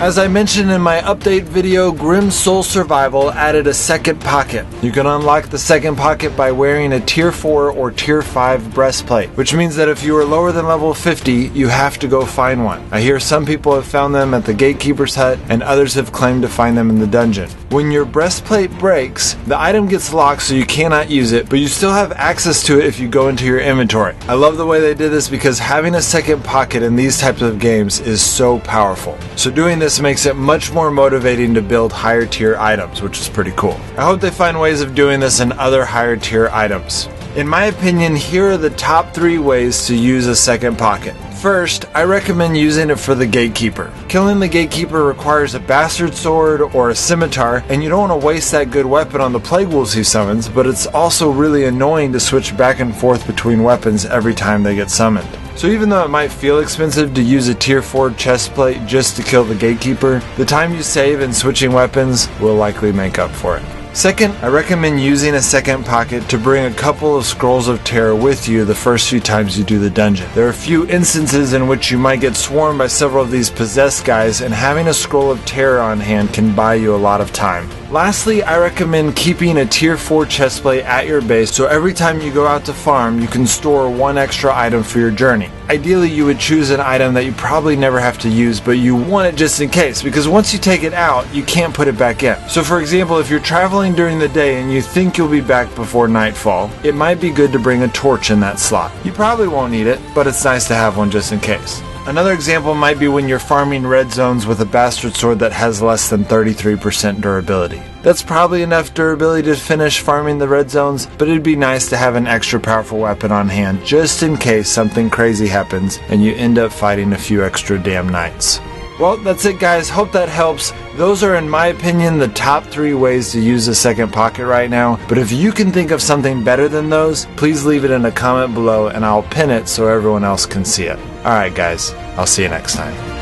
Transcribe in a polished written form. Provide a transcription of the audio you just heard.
As I mentioned in my update video, Grim Soul Survival added a second pocket. You can unlock the second pocket by wearing a tier 4 or tier 5 breastplate, which means that if you are lower than level 50, you have to go find one. I hear some people have found them at the Gatekeeper's hut, and others have claimed to find them in the dungeon. When your breastplate breaks, the item gets locked so you cannot use it, but you still have access to it if you go into your inventory. I love the way they did this because having a second pocket in these types of games is so powerful. So doing this makes it much more motivating to build higher tier items, which is pretty cool. I hope they find ways of doing this in other higher tier items. In my opinion, here are the top 3 ways to use a second pocket. First, I recommend using it for the Gatekeeper. Killing the Gatekeeper requires a bastard sword or a scimitar, and you don't want to waste that good weapon on the plague wolves he summons, but it's also really annoying to switch back and forth between weapons every time they get summoned. So even though it might feel expensive to use a tier 4 chestplate just to kill the Gatekeeper, the time you save in switching weapons will likely make up for it. Second, I recommend using a second pocket to bring a couple of scrolls of terror with you the first few times you do the dungeon. There are a few instances in which you might get swarmed by several of these possessed guys, and having a scroll of terror on hand can buy you a lot of time. Lastly, I recommend keeping a tier 4 chestplate at your base so every time you go out to farm, you can store one extra item for your journey. Ideally, you would choose an item that you probably never have to use, but you want it just in case, because once you take it out, you can't put it back in. So for example, if you're traveling during the day and you think you'll be back before nightfall, it might be good to bring a torch in that slot. You probably won't need it, but it's nice to have one just in case. Another example might be when you're farming red zones with a bastard sword that has less than 33% durability. That's probably enough durability to finish farming the red zones, but it'd be nice to have an extra powerful weapon on hand just in case something crazy happens and you end up fighting a few extra damn knights. Well, that's it guys, hope that helps. Those are in my opinion the top 3 ways to use a second pocket right now, but if you can think of something better than those, please leave it in a comment below and I'll pin it so everyone else can see it. Alright guys, I'll see you next time.